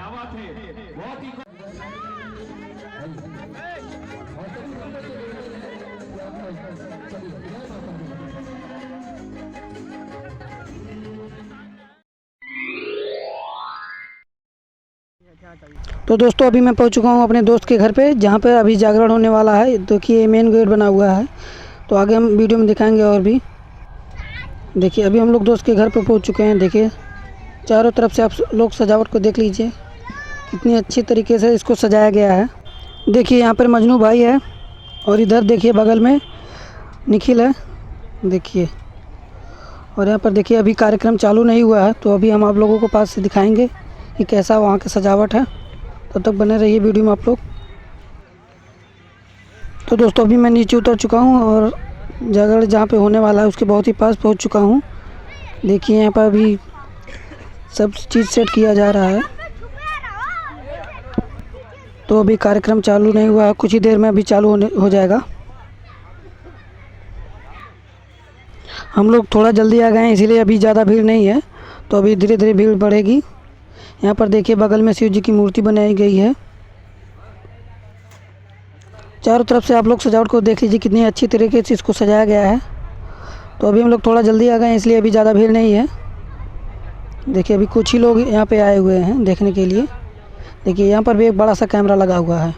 क्या बात है, बहुत ही तो दोस्तों अभी मैं पहुंच चुका हूं अपने दोस्त के घर पे, जहां पे अभी जागरण होने वाला है। देखिए मेन गेट बना हुआ है, तो आगे हम वीडियो में दिखाएंगे। और भी देखिए अभी हम लोग दोस्त के घर पे पहुंच चुके हैं। देखिए चारों तरफ से आप लोग सजावट को देख लीजिए, कितनी अच्छी तरीके से इसको सजाया गया है। देखिए यहाँ पर मजनू भाई है, और इधर देखिए बगल में निखिल है। देखिए, और यहाँ पर देखिए अभी कार्यक्रम चालू नहीं हुआ है, तो अभी हम आप लोगों को पास से दिखाएंगे कि कैसा वहाँ की सजावट है। तब तक बने रहिए वीडियो में आप लोग। तो दोस्तों अभी मैं नीचे उतर चुका हूँ और जगह जहाँ पे होने वाला है उसके बहुत ही पास पहुँच चुका हूँ। देखिए यहाँ पर अभी सब चीज़ सेट किया जा रहा है, तो अभी कार्यक्रम चालू नहीं हुआ है, कुछ ही देर में अभी चालू हो जाएगा। हम लोग थोड़ा जल्दी आ गए हैं, इसीलिए अभी ज़्यादा भीड़ नहीं है, तो अभी धीरे धीरे भीड़ बढ़ेगी। यहाँ पर देखिए बगल में शिव जी की मूर्ति बनाई गई है। चारों तरफ से आप लोग सजावट को देख लीजिए, कितनी अच्छी तरीके से इसको सजाया गया है। तो अभी हम लोग थोड़ा जल्दी आ गए हैं, इसलिए अभी ज़्यादा भीड़ नहीं है। देखिए अभी कुछ ही लोग यहाँ पे आए हुए हैं देखने के लिए। देखिए यहाँ पर भी एक बड़ा सा कैमरा लगा हुआ है।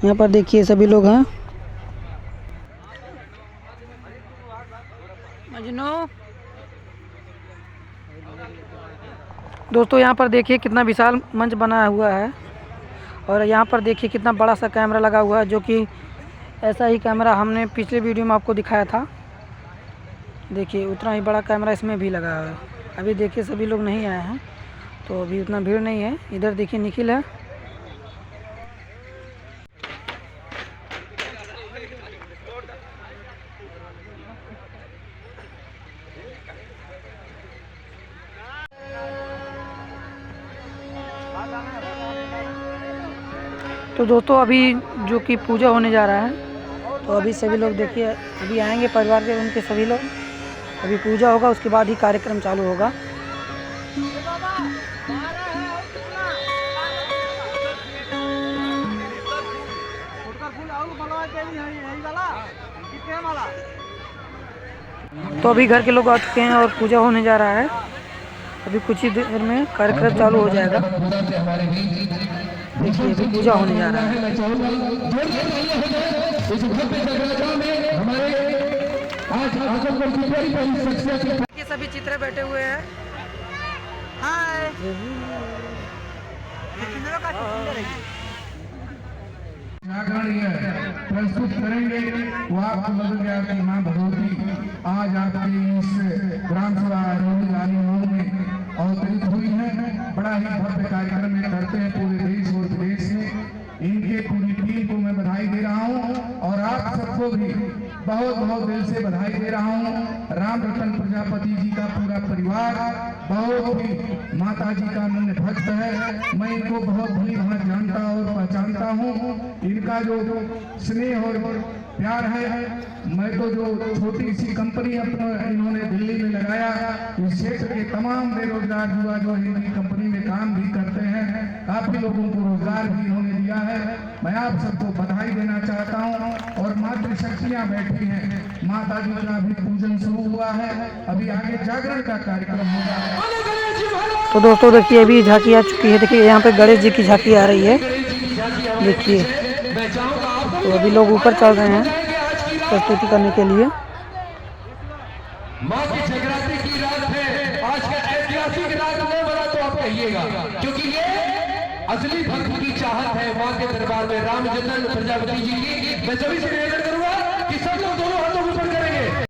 यहाँ पर देखिए सभी लोग हैं। मजनू दोस्तों यहाँ पर देखिए कितना विशाल मंच बना हुआ है, और यहाँ पर देखिए कितना बड़ा सा कैमरा लगा हुआ है, जो कि ऐसा ही कैमरा हमने पिछले वीडियो में आपको दिखाया था। देखिए उतना ही बड़ा कैमरा इसमें भी लगा हुआ है। अभी देखिए सभी लोग नहीं आए हैं, तो अभी उतना भीड़ नहीं है। इधर देखिए निखिल है। तो दोस्तों अभी जो कि पूजा होने जा रहा है, तो अभी सभी लोग देखिए अभी आएंगे, परिवार के उनके सभी लोग। अभी पूजा होगा, उसके बाद ही कार्यक्रम चालू होगा। तो अभी घर के लोग आ चुके हैं और पूजा होने जा रहा है। अभी कुछ ही देर में कार्यक्रम चालू हो जाएगा। देखिए अभी पूजा होने जा रहा है। देखिए सभी चित्र बैठे हुए हैं। हाय प्रस्तुत करेंगे, वो आपको लग गया कि माँ भगवती आज आपकी इस ग्राम सभा में अवतरित हुई है। बड़ा ही भव्य कार्यक्रम में करते हैं पूरे देश और विदेश में। इनके पूरी टीम को मैं बधाई दे रहा हूँ, और आप सबको भी बहुत बहुत दिल से बधाई दे रहा हूँ। राम रतन प्रजापति जी का पूरा परिवार बहुत ही माता जी का अनन्य भक्त है। मैं इनको बहुत भली भांति जानता और पहचानता हूँ। इनका जो स्नेह और प्यार है, मैं तो जो छोटी सी कंपनी अपना इन्होंने दिल्ली में लगाया, इस क्षेत्र के तमाम बेरोजगार युवा जो इनकी कंपनी में काम भी करते हैं, काफी लोगों को रोजगार भी इन्होंने दिया है। मैं आप सबको बधाई देना चाहता हूं। और मातृशक्तियां बैठी हैं, माता जी का भी पूजन शुरू हुआ है। अभी आगे जागरण का कार्यक्रम होगा। तो दोस्तों देखिए अभी झांकी आ चुकी है। देखिए यहाँ पे गणेश जी की झांकी आ रही है। देखिए तो अभी लोग ऊपर चल रहे हैं प्रस्तुति करने के लिए। माँ की जगराती की रात है, आज का ऐतिहासिक रात नहीं बना तो आप कहिएगा, क्योंकि ये असली भक्त की चाहत है माँ के दरबार में रामचंद्र प्रजापति जी की। मैं सभी से निवेदन करूंगा कि सब लोग दोनों हाथों को ऊपर करेंगे।